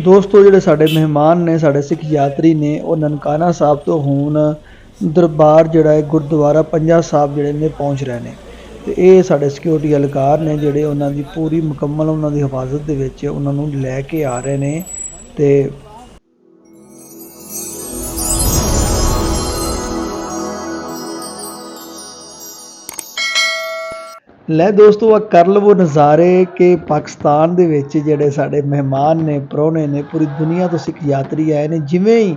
ਦੋਸਤੋ ਜਿਹੜੇ ਸਾਡੇ ਮਹਿਮਾਨ ਨੇ, ਸਾਡੇ ਸਿੱਖ ਯਾਤਰੀ ਨੇ, ਉਹ ਨਨਕਾਣਾ ਸਾਹਿਬ ਤੋਂ ਹੁਣ ਦਰਬਾਰ ਜਿਹੜਾ ਹੈ ਗੁਰਦੁਆਰਾ ਪੰਜਾ ਸਾਹਿਬ ਜਿਹੜੇ ਨੇ ਪਹੁੰਚ ਰਹੇ ਨੇ। ਤੇ ਇਹ ਸਾਡੇ ਸਿਕਿਉਰਿਟੀ ਅਹਿਲਕਾਰ ਨੇ ਜਿਹੜੇ ਉਹਨਾਂ ਦੀ ਪੂਰੀ ਮੁਕੰਮਲ ਉਹਨਾਂ ਦੀ ਹਿਫਾਜ਼ਤ ਦੇ ਵਿੱਚ ਉਹਨਾਂ ਨੂੰ ਲੈ ਕੇ ਆ ਰਹੇ ਨੇ। ਤੇ ਲੈ ਦੋਸਤੋ, ਆ ਕਰ ਲਵੋ ਨਜ਼ਾਰੇ ਕਿ ਪਾਕਿਸਤਾਨ ਦੇ ਵਿੱਚ ਜਿਹੜੇ ਸਾਡੇ ਮਹਿਮਾਨ ਨੇ, ਪ੍ਰਾਹੁਣੇ ਨੇ, ਪੂਰੀ ਦੁਨੀਆ ਤੋਂ ਸਿੱਖ ਯਾਤਰੀ ਆਏ ਨੇ। ਜਿਵੇਂ ਹੀ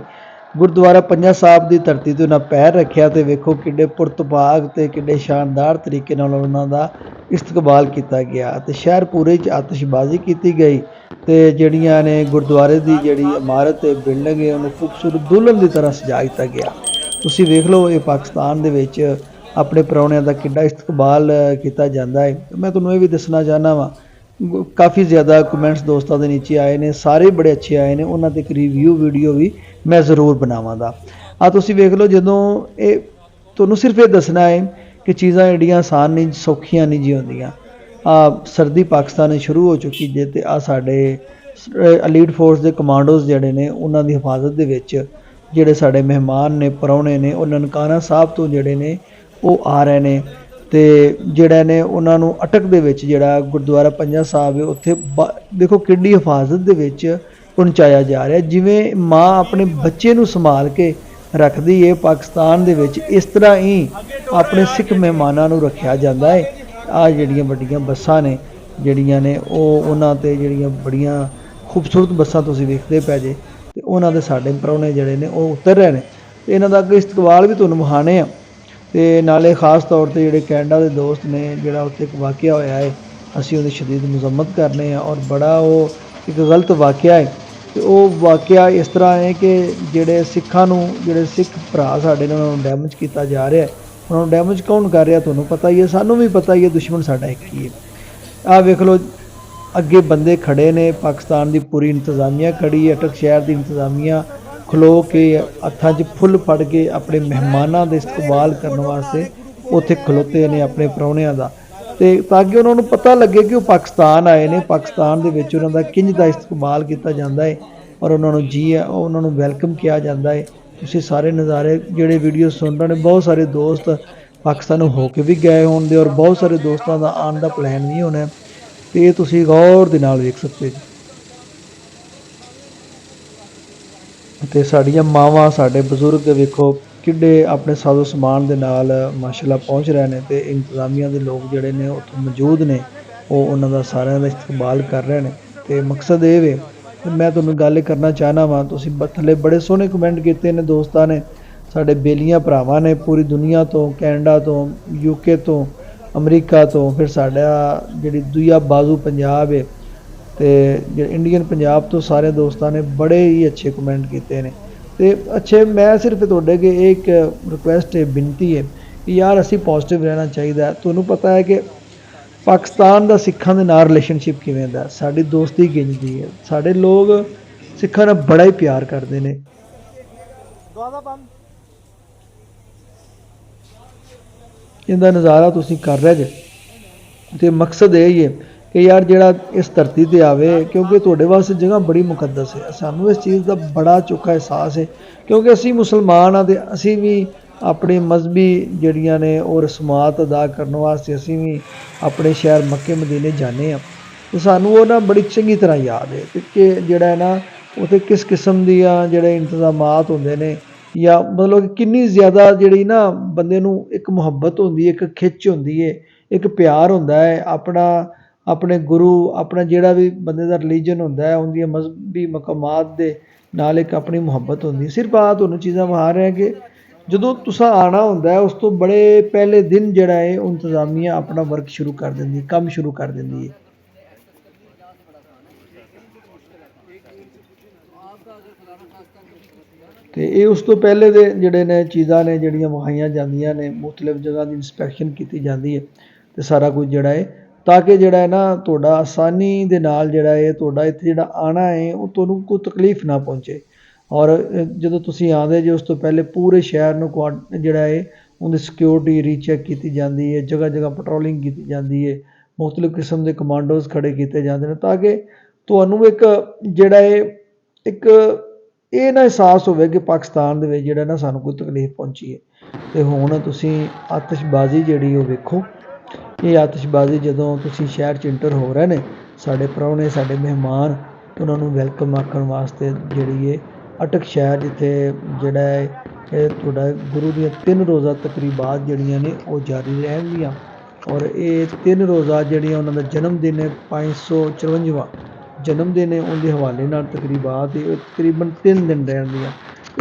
ਗੁਰਦੁਆਰਾ ਪੰਜਾ ਸਾਹਿਬ ਦੀ ਧਰਤੀ 'ਤੇ ਉਹਨਾਂ ਪੈਰ ਰੱਖਿਆ ਤੇ ਵੇਖੋ ਕਿੱਡੇ ਪੁਰਤਪਾਗ ਤੇ ਕਿੱਡੇ ਸ਼ਾਨਦਾਰ ਤਰੀਕੇ ਨਾਲ ਉਹਨਾਂ ਦਾ ਇਸਤਕਬਾਲ ਕੀਤਾ ਗਿਆ ਤੇ ਸ਼ਹਿਰ ਪੂਰੇ 'ਚ ਆਤਿਸ਼ਬਾਜ਼ੀ ਕੀਤੀ ਗਈ ਤੇ ਜਿਹੜੀਆਂ ਨੇ ਗੁਰਦੁਆਰੇ ਦੀ ਜਿਹੜੀ ਇਮਾਰਤ ਤੇ ਬਿਲਡਿੰਗ ਹੈ ਉਹਨੂੰ ਖੂਬਸੂਰਤ ਦੁਲਹਨ ਦੀ ਤਰ੍ਹਾਂ ਸਜਾ ਦਿੱਤਾ ਗਿਆ। ਤੁਸੀਂ ਵੇਖ ਲਓ ਇਹ ਪਾਕਿਸਤਾਨ ਦੇ ਵਿੱਚ ਆਪਣੇ ਪ੍ਰਾਹੁਣਿਆਂ ਦਾ ਕਿੱਡਾ ਇਸਤਕਬਾਲ ਕੀਤਾ ਜਾਂਦਾ ਹੈ। ਮੈਂ ਤੁਹਾਨੂੰ ਇਹ ਵੀ ਦੱਸਣਾ ਚਾਹੁੰਦਾ ਵਾਂ, ਕਾफ़ी ज़्यादा ਕਮੈਂਟਸ ਦੋਸਤਾਂ ਦੇ ਨੀਚੇ ਆਏ ਨੇ, ਸਾਰੇ ਬੜੇ ਅੱਛੇ ਆਏ ਨੇ। ਉਹਨਾਂ 'ਤੇ ਇੱਕ ਰਿਵਿਊ ਵੀਡੀਓ ਵੀ ਮੈਂ ਜ਼ਰੂਰ ਬਣਾਵਾਂਗਾ। ਆ ਤੁਸੀਂ ਵੇਖ ਲਓ, ਜਦੋਂ ਇਹ ਤੁਹਾਨੂੰ ਸਿਰਫ ਇਹ ਦੱਸਣਾ ਹੈ ਕਿ ਚੀਜ਼ਾਂ ਐਡੀਆਂ ਆਸਾਨ ਨਹੀਂ, ਸੌਖੀਆਂ ਨਹੀਂ ਜੀ ਹੁੰਦੀਆਂ। ਸਰਦੀ ਪਾਕਿਸਤਾਨ ਵਿੱਚ ਸ਼ੁਰੂ ਹੋ ਚੁੱਕੀ ਜੇ ਤੇ ਆ ਸਾਡੇ ਐਲੀਟ ਫੋਰਸ ਦੇ ਕਮਾਂਡੋਜ਼ ਜਿਹੜੇ ਨੇ ਉਹਨਾਂ ਦੀ ਹਿਫਾਜ਼ਤ ਦੇ ਵਿੱਚ ਜਿਹੜੇ ਸਾਡੇ ਮਹਿਮਾਨ ਨੇ, ਪ੍ਰਾਹੁਣੇ ਨੇ, ਉਹ ਨਨਕਾਣਾ ਸਾਹਿਬ ਤੋਂ ਜਿਹੜੇ ਨੇ ਉਹ ਆ ਰਹੇ ਨੇ। ਤੇ ਜਿਹੜਾ ਨੇ ਉਹਨਾਂ ਨੂੰ ਅਟਕ ਦੇ ਵਿੱਚ ਜਿਹੜਾ ਗੁਰਦੁਆਰਾ ਪੰਜਾ ਸਾਹਿਬ ਹੈ ਉੱਥੇ ਦੇਖੋ ਕਿੱਡੀ ਹਿਫਾਜ਼ਤ ਦੇ ਵਿੱਚ ਪਹੁੰਚਾਇਆ ਜਾ ਰਿਹਾ। ਜਿਵੇਂ ਮਾਂ ਆਪਣੇ ਬੱਚੇ ਨੂੰ ਸੰਭਾਲ ਕੇ ਰੱਖਦੀ ਹੈ, ਪਾਕਿਸਤਾਨ ਦੇ ਵਿੱਚ ਇਸ ਤਰ੍ਹਾਂ ਹੀ ਆਪਣੇ ਸਿੱਖ ਮਹਿਮਾਨਾਂ ਨੂੰ ਰੱਖਿਆ ਜਾਂਦਾ ਹੈ। ਆ ਜਿਹੜੀਆਂ ਵੱਡੀਆਂ ਬੱਸਾਂ ਨੇ ਜਿਹੜੀਆਂ ਨੇ ਉਹ ਉਹਨਾਂ 'ਤੇ ਜਿਹੜੀਆਂ ਬੜੀਆਂ ਖੂਬਸੂਰਤ ਬੱਸਾਂ ਤੁਸੀਂ ਵੇਖਦੇ ਪੈ ਜੇ ਤੇ ਉਹਨਾਂ ਦੇ ਸਾਡੇ ਪ੍ਰਾਹੁਣੇ ਜਿਹੜੇ ਨੇ ਉਹ ਉਤਰ ਰਹੇ ਨੇ ਤੇ ਇਹਨਾਂ ਦਾ ਅੱਗੇ ਇਸਤਕਬਾਲ ਵੀ ਤੁਹਾਨੂੰ ਵਿਖਾਣੇ ਆ। ਤੇ ਨਾਲੇ ख़ास तौर ਤੇ ਜਿਹੜੇ ਕੈਨੇਡਾ ਦੇ ਦੋਸਤ ਨੇ, ਜਿਹੜਾ ਉੱਥੇ ਇੱਕ ਵਾਕਿਆ ਹੋਇਆ ਹੈ, ਅਸੀਂ ਉਹਦੀ ਸ਼ਦੀਦ ਮੁਜ਼ੰਮਤ ਕਰਨੇ ਆ ਔਰ ਬੜਾ ਉਹ ਇੱਕ ਗਲਤ ਵਾਕਿਆ ਹੈ। ਤੇ ਉਹ ਵਾਕਿਆ ਇਸ ਤਰ੍ਹਾਂ ਹੈ ਕਿ ਜਿਹੜੇ ਸਿੱਖਾਂ ਨੂੰ, ਜਿਹੜੇ ਸਿੱਖ ਭਰਾ ਸਾਡੇ ਨੇ, ਉਹਨਾਂ ਨੂੰ ਡੈਮੇਜ ਕੀਤਾ ਜਾ ਰਿਹਾ। ਉਹਨਾਂ ਨੂੰ ਡੈਮੇਜ ਕੌਣ ਕਰ ਰਿਹਾ ਤੁਹਾਨੂੰ ਪਤਾ ਹੀ ਹੈ, ਸਾਨੂੰ ਵੀ ਪਤਾ ਹੀ ਹੈ, ਦੁਸ਼ਮਣ ਸਾਡਾ ਇੱਕ ਹੀ ਹੈ। ਆਹ ਵੇਖ ਲਓ ਅੱਗੇ ਬੰਦੇ ਖੜੇ ਨੇ, ਪਾਕਿਸਤਾਨ ਦੀ ਪੂਰੀ ਇੰਤਜ਼ਾਮੀਆ ਖੜੀ ਹੈ, ਅਟਕ ਸ਼ਹਿਰ ਦੀ ਇੰਤਜ਼ਾਮੀਆ ਖਲੋ ਕੇ ਹੱਥਾਂ 'ਚ ਫੁੱਲ ਫੜ ਕੇ ਆਪਣੇ ਮਹਿਮਾਨਾਂ ਦੇ ਇਸਤਕਬਾਲ ਕਰਨ ਵਾਸਤੇ ਉੱਥੇ ਖਲੋਤੇ ਨੇ, ਆਪਣੇ ਪ੍ਰਾਹੁਣਿਆਂ ਦਾ, ਤੇ ਤਾਂ ਕਿ ਉਹਨਾਂ ਨੂੰ ਪਤਾ ਲੱਗੇ ਕਿ ਉਹ ਪਾਕਿਸਤਾਨ ਆਏ ਨੇ। ਪਾਕਿਸਤਾਨ ਦੇ ਵਿੱਚ ਉਹਨਾਂ ਦਾ ਕਿੰਝ ਦਾ ਇਸਤਕਬਾਲ ਕੀਤਾ ਜਾਂਦਾ ਹੈ ਔਰ ਉਹਨਾਂ ਨੂੰ ਉਹਨਾਂ ਨੂੰ ਵੈਲਕਮ ਕਿਹਾ ਜਾਂਦਾ ਹੈ। ਤੁਸੀਂ ਸਾਰੇ ਨਜ਼ਾਰੇ ਜਿਹੜੇ ਵੀਡੀਓ ਸੁਣ ਰਹੇ ਨੇ, ਬਹੁਤ ਸਾਰੇ ਦੋਸਤ ਪਾਕਿਸਤਾਨ ਨੂੰ ਹੋ ਕੇ ਵੀ ਗਏ ਹੋਣਗੇ ਔਰ ਬਹੁਤ ਸਾਰੇ ਦੋਸਤਾਂ ਦਾ ਆਉਣ ਦਾ ਪਲਾਨ ਵੀ ਹੋਣਾ ਤੇ ਇਹ ਤੁਸੀਂ ਗੌਰ ਦੇ ਨਾਲ ਵੇਖ ਸਕਦੇ ਜੀ। ਤੇ ਸਾਡੀਆਂ ਮਾਵਾਂ, ਸਾਡੇ ਬਜ਼ੁਰਗ ਵੇਖੋ ਕਿੱਡੇ ਆਪਣੇ ਸਾਜ਼ੋ ਸਮਾਨ ਦੇ ਨਾਲ ਮਾਸ਼ਾਅੱਲਾ ਪਹੁੰਚ ਰਹੇ ਨੇ ਤੇ ਇੰਤਜ਼ਾਮੀਆ ਦੇ ਲੋਕ ਜਿਹੜੇ ਨੇ ਉੱਥੇ ਮੌਜੂਦ ਨੇ, ਉਹ ਉਹਨਾਂ ਦਾ ਸਾਰਿਆਂ ਦਾ ਇਸਤਕਬਾਲ ਕਰ ਰਹੇ ਨੇ। ਤੇ ਮਕਸਦ ਇਹ ਵੇ, ਮੈਂ ਤੁਹਾਨੂੰ ਗੱਲ ਕਰਨਾ ਚਾਹਨਾ ਵਾਂ, ਤੁਸੀਂ ਥੱਲੇ ਬੜੇ ਸੋਹਣੇ ਕਮੈਂਟ ਕੀਤੇ ਨੇ ਦੋਸਤਾਂ ਨੇ, ਸਾਡੇ ਬੇਲੀਆਂ ਭਰਾਵਾਂ ਨੇ ਪੂਰੀ ਦੁਨੀਆ ਤੋਂ, ਕੈਨੇਡਾ ਤੋਂ, UK ਤੋਂ, ਅਮਰੀਕਾ ਤੋਂ, ਫਿਰ ਸਾਡਾ ਜਿਹੜੀ ਦੂਜਾ ਬਾਜ਼ੂ ਪੰਜਾਬ ਹੈ ਤੇ ਜਿਹੜੇ ਇੰਡੀਅਨ ਪੰਜਾਬ ਤੋਂ ਸਾਰੇ ਦੋਸਤਾਂ ਨੇ ਬੜੇ ਹੀ ਅੱਛੇ ਕਮੈਂਟ ਕੀਤੇ ਨੇ। ਤੇ ਅੱਛੇ, ਮੈਂ ਸਿਰਫ ਤੁਹਾਡੇ ਅੱਗੇ ਇੱਕ ਰਿਕੁਐਸਟ ਹੈ, ਬੇਨਤੀ ਹੈ ਕਿ ਯਾਰ ਅਸੀਂ ਪੋਜ਼ਿਟਿਵ ਰਹਿਣਾ ਚਾਹੀਦਾ। ਤੁਹਾਨੂੰ ਪਤਾ ਹੈ ਕਿ ਪਾਕਿਸਤਾਨ ਦਾ ਸਿੱਖਾਂ ਦੇ ਨਾਲ ਰਿਲੇਸ਼ਨਸ਼ਿਪ ਕਿਵੇਂ ਦਾ, ਸਾਡੀ ਦੋਸਤੀ ਕਿੰਝ ਦੀ ਹੈ। ਸਾਡੇ ਲੋਕ ਸਿੱਖਾਂ ਨਾਲ ਬੜਾ ਹੀ ਪਿਆਰ ਕਰਦੇ ਨੇ। ਇਹਦਾ ਨਜ਼ਾਰਾ ਤੁਸੀਂ ਕਰ ਰਹੇ ਜੇ ਤੇ ਮਕਸਦ ਇਹ ਹੀ ਹੈ ਕਿ ਯਾਰ ਜਿਹੜਾ ਇਸ ਧਰਤੀ 'ਤੇ ਆਵੇ, ਕਿਉਂਕਿ ਤੁਹਾਡੇ ਵਾਸਤੇ ਜਗ੍ਹਾ ਬੜੀ ਮੁਕੱਦਸ ਹੈ। ਸਾਨੂੰ ਇਸ ਚੀਜ਼ ਦਾ ਬੜਾ ਚੋਖਾ ਅਹਿਸਾਸ ਹੈ ਕਿਉਂਕਿ ਅਸੀਂ ਮੁਸਲਮਾਨ ਹਾਂ ਤੇ ਅਸੀਂ ਵੀ ਆਪਣੇ ਮਜ਼ਹਬੀ ਜਿਹੜੀਆਂ ਨੇ ਉਹ ਰਸਮਾਤ ਅਦਾ ਕਰਨ ਵਾਸਤੇ ਅਸੀਂ ਵੀ ਆਪਣੇ ਸ਼ਹਿਰ ਮੱਕੇ ਮਦੀਨੇ ਜਾਂਦੇ ਹਾਂ ਤੇ ਸਾਨੂੰ ਉਹ ਨਾ ਬੜੀ ਚੰਗੀ ਤਰ੍ਹਾਂ ਯਾਦ ਹੈ ਕਿ ਜਿਹੜਾ ਹੈ ਨਾ ਉੱਥੇ ਕਿਸ ਕਿਸਮ ਦੀਆਂ ਜਿਹੜੇ ਇੰਤਜ਼ਾਮਾਤ ਹੁੰਦੇ ਨੇ, ਜਾਂ ਮਤਲਬ ਕਿ ਕਿੰਨੀ ਜ਼ਿਆਦਾ ਜਿਹੜੀ ਨਾ ਬੰਦੇ ਨੂੰ ਇੱਕ ਮੁਹੱਬਤ ਹੁੰਦੀ ਹੈ, ਇੱਕ ਖਿੱਚ ਹੁੰਦੀ ਹੈ, ਇੱਕ ਪਿਆਰ ਹੁੰਦਾ ਹੈ ਆਪਣਾ, ਆਪਣੇ ਗੁਰੂ, ਆਪਣਾ ਜਿਹੜਾ ਵੀ ਬੰਦੇ ਦਾ ਰਿਲੀਜਨ ਹੁੰਦਾ ਹੈ, ਉਹਦੀਆਂ ਮਜ਼ਹਬੀ ਮਕਾਮਾਤ ਦੇ ਨਾਲ ਇੱਕ ਆਪਣੀ ਮੁਹੱਬਤ ਹੁੰਦੀ ਹੈ। ਸਿਰਫ ਆ ਤੁਹਾਨੂੰ ਚੀਜ਼ਾਂ ਵਿਖਾ ਰਿਹਾ ਕਿ ਜਦੋਂ ਤੁਸੀਂ ਆਉਣਾ ਹੁੰਦਾ ਹੈ ਉਸ ਤੋਂ ਬੜੇ ਪਹਿਲੇ ਦਿਨ ਜਿਹੜਾ ਹੈ ਉਹ ਇੰਤਜ਼ਾਮੀਆ ਆਪਣਾ ਵਰਕ ਸ਼ੁਰੂ ਕਰ ਦਿੰਦੀ, ਕੰਮ ਸ਼ੁਰੂ ਕਰ ਦਿੰਦੀ ਹੈ। ਤੇ ਇਹ ਉਸ ਤੋਂ ਪਹਿਲੇ ਦੇ ਜਿਹੜੇ ਨੇ ਚੀਜ਼ਾਂ ਨੇ ਜਿਹੜੀਆਂ ਵਿਖਾਈਆਂ ਜਾਂਦੀਆਂ ਨੇ, ਮੁਖਤਲਿਫ ਜਗ੍ਹਾ ਦੀ ਇੰਸਪੈਕਸ਼ਨ ਕੀਤੀ ਜਾਂਦੀ ਹੈ ਤੇ ਸਾਰਾ ਕੁਝ ਜਿਹੜਾ ਹੈ ਤਾਂ ਕਿ ਜਿਹੜਾ ਹੈ ਨਾ ਤੁਹਾਡਾ ਆਸਾਨੀ ਦੇ ਨਾਲ ਜਿਹੜਾ ਹੈ ਤੁਹਾਡਾ ਇੱਥੇ ਜਿਹੜਾ ਆਉਣਾ ਹੈ ਉਹ ਤੁਹਾਨੂੰ ਕੋਈ ਤਕਲੀਫ ਨਾ ਪਹੁੰਚੇ। ਔਰ ਜਦੋਂ ਤੁਸੀਂ ਆਉਂਦੇ ਜੇ ਉਸ ਤੋਂ ਪਹਿਲੇ ਪੂਰੇ ਸ਼ਹਿਰ ਨੂੰ ਜਿਹੜਾ ਹੈ ਉਹਦੀ ਸਿਕਿਉਰਿਟੀ ਰੀਚੈਕ ਕੀਤੀ ਜਾਂਦੀ ਹੈ, ਜਗ੍ਹਾ ਜਗ੍ਹਾ ਪੈਟਰੋਲਿੰਗ ਕੀਤੀ ਜਾਂਦੀ ਹੈ, ਮੁਖਤਲਿਫ ਕਿਸਮ ਦੇ ਕਮਾਂਡੋਜ਼ ਖੜੇ ਕੀਤੇ ਜਾਂਦੇ ਨੇ ਤਾਂ ਕਿ ਤੁਹਾਨੂੰ ਇੱਕ ਜਿਹੜਾ ਹੈ ਇੱਕ ਇਹ ਨਾ ਅਹਿਸਾਸ ਹੋਵੇ ਕਿ ਪਾਕਿਸਤਾਨ ਦੇ ਵਿੱਚ ਜਿਹੜਾ ਨਾ ਸਾਨੂੰ ਕੋਈ ਤਕਲੀਫ ਪਹੁੰਚੀ ਹੈ। ਅਤੇ ਹੁਣ ਤੁਸੀਂ ਆਤਿਸ਼ਬਾਜ਼ੀ ਜਿਹੜੀ ਉਹ ਵੇਖੋ। ਇਹ ਆਤਿਸ਼ਬਾਜ਼ੀ ਜਦੋਂ ਤੁਸੀਂ ਸ਼ਹਿਰ 'ਚ ਇੰਟਰ ਹੋ ਰਹੇ ਨੇ, ਸਾਡੇ ਪ੍ਰਾਹੁਣੇ ਸਾਡੇ ਮਹਿਮਾਨ ਉਹਨਾਂ ਨੂੰ ਵੈਲਕਮ ਆਖਣ ਵਾਸਤੇ ਜਿਹੜੀ ਇਹ ਅਟਕ ਸ਼ਹਿਰ ਜਿੱਥੇ ਜਿਹੜਾ ਹੈ ਇਹ ਤੁਹਾਡਾ ਗੁਰੂ ਦੀਆਂ 3 ਰੋਜ਼ਾ ਤਕਰੀਬਾਤ ਜਿਹੜੀਆਂ ਨੇ ਉਹ ਜਾਰੀ ਰਹਿਣਗੀਆਂ। ਔਰ ਇਹ 3 ਰੋਜ਼ਾ ਜਿਹੜੀਆਂ ਉਹਨਾਂ ਦਾ ਜਨਮ ਦਿਨ ਹੈ 554ਵਾਂ ਜਨਮ ਦਿਨ ਹੈ, ਉਹਦੇ ਹਵਾਲੇ ਨਾਲ ਤਕਰੀਬਾਤ ਇਹ ਤਕਰੀਬਨ 3 ਦਿਨ ਰਹਿਣਗੀਆਂ।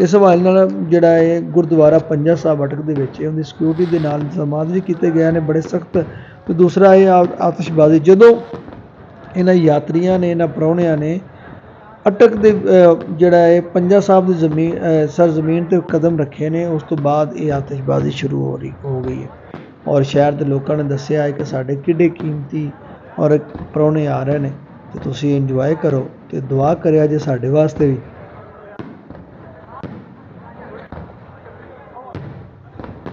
ਇਸ ਹਵਾਲੇ ਨਾਲ ਜਿਹੜਾ ਇਹ ਗੁਰਦੁਆਰਾ ਪੰਜਾ ਸਾਹਿਬ ਅਟਕ ਦੇ ਵਿੱਚ ਉਹਦੀ ਸਿਕਿਉਰਿਟੀ ਦੇ ਨਾਲ ਇੰਤਜ਼ਾਮਾਤ ਵੀ ਕੀਤੇ ਗਏ ਨੇ ਬੜੇ ਸਖਤ। ਅਤੇ ਦੂਸਰਾ ਇਹ ਆਤਿਸ਼ਬਾਜ਼ੀ ਜਦੋਂ ਇਹਨਾਂ ਯਾਤਰੀਆਂ ਨੇ ਇਹਨਾਂ ਪ੍ਰਾਹੁਣਿਆਂ ਨੇ ਅਟਕ ਦੇ ਜਿਹੜਾ ਹੈ ਪੰਜਾ ਸਾਹਿਬ ਦੀ ਜ਼ਮੀਨ ਸਰਜ਼ਮੀਨ 'ਤੇ ਕਦਮ ਰੱਖੇ ਨੇ, ਉਸ ਤੋਂ ਬਾਅਦ ਇਹ ਆਤਿਸ਼ਬਾਜ਼ੀ ਸ਼ੁਰੂ ਹੋ ਗਈ ਹੈ। ਔਰ ਸ਼ਹਿਰ ਦੇ ਲੋਕਾਂ ਨੇ ਦੱਸਿਆ ਹੈ ਕਿ ਸਾਡੇ ਕਿੱਡੇ ਕੀਮਤੀ ਔਰ ਪ੍ਰਾਹੁਣੇ ਆ ਰਹੇ ਨੇ ਅਤੇ ਤੁਸੀਂ ਇੰਜੋਏ ਕਰੋ ਅਤੇ ਦੁਆ ਕਰਿਆ ਜੇ ਸਾਡੇ ਵਾਸਤੇ ਵੀ।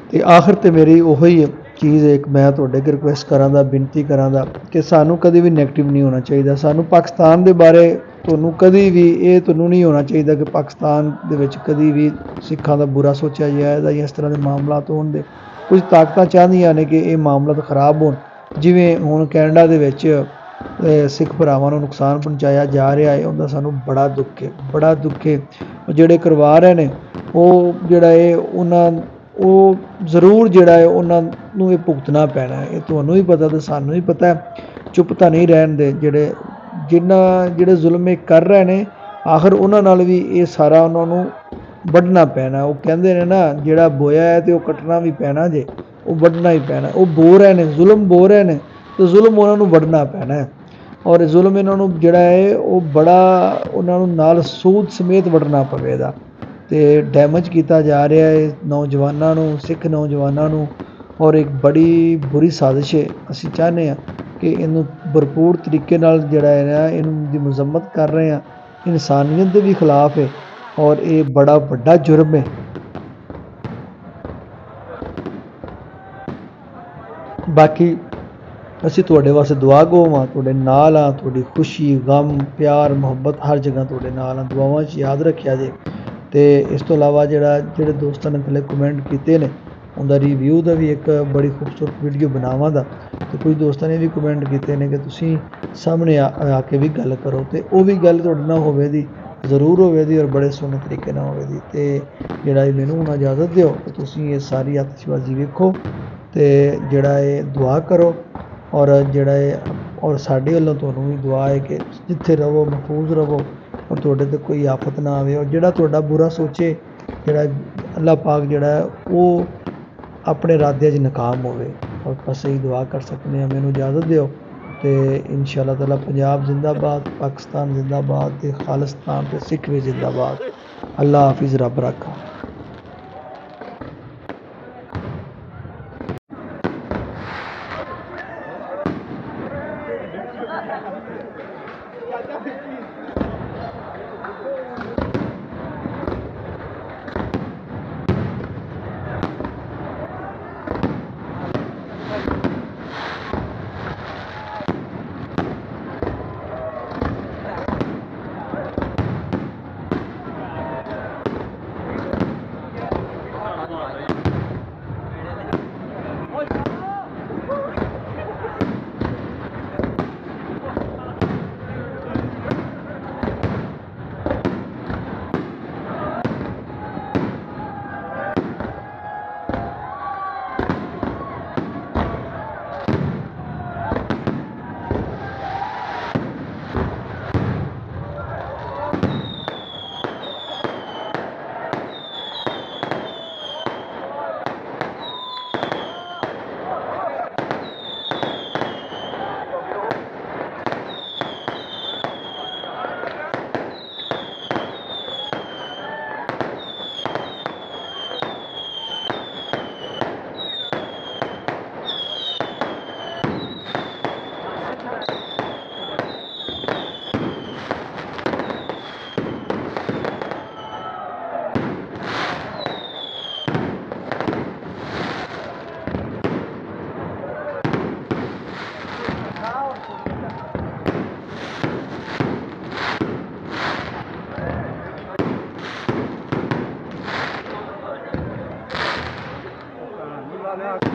ਅਤੇ ਆਖਰ 'ਤੇ ਮੇਰੀ ਉਹੀ ਚੀਜ਼ ਇੱਕ ਮੈਂ ਤੁਹਾਡੇ ਅੱਗੇ ਰਿਕੁਐਸਟ ਕਰਾਂ ਦਾ ਬੇਨਤੀ ਕਰਾਂ ਦਾ ਕਿ ਸਾਨੂੰ ਕਦੇ ਵੀ ਨੈਗੇਟਿਵ ਨਹੀਂ ਹੋਣਾ ਚਾਹੀਦਾ। ਸਾਨੂੰ ਪਾਕਿਸਤਾਨ ਦੇ ਬਾਰੇ ਤੁਹਾਨੂੰ ਕਦੀ ਵੀ ਇਹ ਤੁਹਾਨੂੰ ਨਹੀਂ ਹੋਣਾ ਚਾਹੀਦਾ ਕਿ ਪਾਕਿਸਤਾਨ ਦੇ ਵਿੱਚ ਕਦੀ ਵੀ ਸਿੱਖਾਂ ਦਾ ਬੁਰਾ ਸੋਚਿਆ ਜਾਏਗਾ ਜਾਂ ਇਸ ਤਰ੍ਹਾਂ ਦੇ ਮਾਮਲਾਤ ਹੋਣ ਦੇ। ਕੁਝ ਤਾਕਤਾਂ ਚਾਹੁੰਦੀਆਂ ਨੇ ਕਿ ਇਹ ਮਾਮਲਾਤ ਖਰਾਬ ਹੋਣ, ਜਿਵੇਂ ਹੁਣ ਕੈਨੇਡਾ ਦੇ ਵਿੱਚ ਸਿੱਖ ਭਰਾਵਾਂ ਨੂੰ ਨੁਕਸਾਨ ਪਹੁੰਚਾਇਆ ਜਾ ਰਿਹਾ ਹੈ, ਉਹਦਾ ਸਾਨੂੰ ਬੜਾ ਦੁੱਖ ਹੈ, ਬੜਾ ਦੁੱਖ ਹੈ। ਜਿਹੜੇ ਕਰਵਾ ਰਹੇ ਨੇ ਉਹ ਜਿਹੜਾ ਹੈ ਉਹ ਜ਼ਰੂਰ ਜਿਹੜਾ ਹੈ ਉਹਨਾਂ ਨੂੰ ਇਹ ਭੁਗਤਣਾ ਪੈਣਾ ਹੈ। ਇਹ ਤੁਹਾਨੂੰ ਵੀ ਪਤਾ ਅਤੇ ਸਾਨੂੰ ਵੀ ਪਤਾ। ਚੁੱਪ ਤਾਂ ਨਹੀਂ ਰਹਿਣ ਦੇ। ਜਿਹੜੇ ਜ਼ੁਲਮ ਇਹ ਕਰ ਰਹੇ ਨੇ ਆਖਰ ਉਹਨਾਂ ਨਾਲ ਵੀ ਇਹ ਸਾਰਾ ਉਹਨਾਂ ਨੂੰ ਵੱਢਣਾ ਪੈਣਾ। ਉਹ ਕਹਿੰਦੇ ਨੇ ਨਾ ਜਿਹੜਾ ਬੋਇਆ ਹੈ ਅਤੇ ਉਹ ਕੱਟਣਾ ਵੀ ਪੈਣਾ ਜੇ, ਉਹ ਵੱਢਣਾ ਹੀ ਪੈਣਾ। ਉਹ ਬੋ ਰਹੇ ਨੇ, ਜ਼ੁਲਮ ਬੋ ਰਹੇ ਨੇ ਅਤੇ ਜ਼ੁਲਮ ਉਹਨਾਂ ਨੂੰ ਵੱਢਣਾ ਪੈਣਾ। ਔਰ ਜ਼ੁਲਮ ਇਹਨਾਂ ਨੂੰ ਜਿਹੜਾ ਹੈ ਉਹ ਬੜਾ ਉਹਨਾਂ ਨੂੰ ਨਾਲ ਸੂਦ ਸਮੇਤ ਵੱਢਣਾ ਪਵੇਗਾ। ਅਤੇ ਡੈਮੇਜ ਕੀਤਾ ਜਾ ਰਿਹਾ ਹੈ ਨੌਜਵਾਨਾਂ ਨੂੰ, ਸਿੱਖ ਨੌਜਵਾਨਾਂ ਨੂੰ। ਔਰ ਇੱਕ ਬੜੀ ਬੁਰੀ ਸਾਜ਼ਿਸ਼ ਹੈ। ਅਸੀਂ ਚਾਹੁੰਦੇ ਹਾਂ ਕਿ ਇਹਨੂੰ ਭਰਪੂਰ ਤਰੀਕੇ ਨਾਲ ਜਿਹੜਾ ਹੈ ਨਾ ਇਹਨੂੰ ਦੀ ਮੁਜ਼ੰਮਤ ਕਰ ਰਹੇ ਹਾਂ। ਇਨਸਾਨੀਅਤ ਦੇ ਵੀ ਖਿਲਾਫ ਹੈ ਔਰ ਇਹ ਬੜਾ ਵੱਡਾ ਜੁਰਮ ਹੈ। ਬਾਕੀ ਅਸੀਂ ਤੁਹਾਡੇ ਵਾਸਤੇ ਦੁਆ ਗੋ ਹਾਂ, ਤੁਹਾਡੇ ਨਾਲ ਹਾਂ। ਤੁਹਾਡੀ ਖੁਸ਼ੀ ਗਮ ਪਿਆਰ ਮੁਹੱਬਤ ਹਰ ਜਗ੍ਹਾ ਤੁਹਾਡੇ ਨਾਲ ਹਾਂ। ਦੁਆਵਾਂ 'ਚ ਯਾਦ ਰੱਖਿਆ ਜੇ। ਅਤੇ ਇਸ ਤੋਂ ਇਲਾਵਾ ਜਿਹੜੇ ਦੋਸਤਾਂ ਨੇ ਥੱਲੇ ਕਮੈਂਟ ਕੀਤੇ ਨੇ ਉਹਦਾ ਰਿਵਿਊ ਦਾ ਵੀ ਇੱਕ ਬੜੀ ਖੂਬਸੂਰਤ ਵੀਡੀਓ ਬਣਾਵਾਂ ਦਾ। ਅਤੇ ਕੁਝ ਦੋਸਤਾਂ ਨੇ ਵੀ ਕਮੈਂਟ ਕੀਤੇ ਨੇ ਕਿ ਤੁਸੀਂ ਸਾਹਮਣੇ ਆ ਕੇ ਵੀ ਗੱਲ ਕਰੋ, ਅਤੇ ਉਹ ਵੀ ਗੱਲ ਤੁਹਾਡੇ ਨਾਲ ਹੋਵੇ ਦੀ ਜ਼ਰੂਰ ਹੋਵੇ ਦੀ ਔਰ ਬੜੇ ਸੋਹਣੇ ਤਰੀਕੇ ਨਾਲ ਹੋਵੇ ਦੀ। ਅਤੇ ਜਿਹੜਾ ਮੈਨੂੰ ਹੁਣ ਇਜਾਜ਼ਤ ਦਿਓ ਕਿ ਤੁਸੀਂ ਇਹ ਸਾਰੀ ਆਤਿਸ਼ਬਾਜ਼ੀ ਵੇਖੋ ਅਤੇ ਜਿਹੜਾ ਇਹ ਦੁਆ ਕਰੋ। ਔਰ ਜਿਹੜਾ ਇਹ ਔਰ ਸਾਡੇ ਵੱਲੋਂ ਤੁਹਾਨੂੰ ਵੀ ਦੁਆ ਹੈ ਕਿ ਜਿੱਥੇ ਰਹੋ ਮਹਿਫੂਜ਼ ਰਹੋ ਔਰ ਤੁਹਾਡੇ 'ਤੇ ਕੋਈ ਆਫਤ ਨਾ ਆਵੇ। ਔਰ ਜਿਹੜਾ ਤੁਹਾਡਾ ਬੁਰਾ ਸੋਚੇ ਜਿਹੜਾ ਅੱਲਾਹ ਪਾਕ ਜਿਹੜਾ ਉਹ ਆਪਣੇ ਇਰਾਦਿਆਂ 'ਚ ਨਾਕਾਮ ਹੋਵੇ। ਔਰ ਬਸ ਇਹੀ ਦੁਆ ਕਰ ਸਕਦੇ ਹਾਂ। ਮੈਨੂੰ ਇਜਾਜ਼ਤ ਦਿਓ ਅਤੇ ਇਨਸ਼ਾ ਅੱਲਾਹ ਤਾਲਾ ਪੰਜਾਬ ਜ਼ਿੰਦਾਬਾਦ, ਪਾਕਿਸਤਾਨ ਜ਼ਿੰਦਾਬਾਦ ਅਤੇ ਖਾਲਿਸਤਾਨ ਅਤੇ ਸਿੱਖ ਵੀ ਜ਼ਿੰਦਾਬਾਦ। ਅੱਲਾ ਹਾਫਿਜ਼, ਰੱਬ ਰਾਖਾ। ਵਾਲਿਆ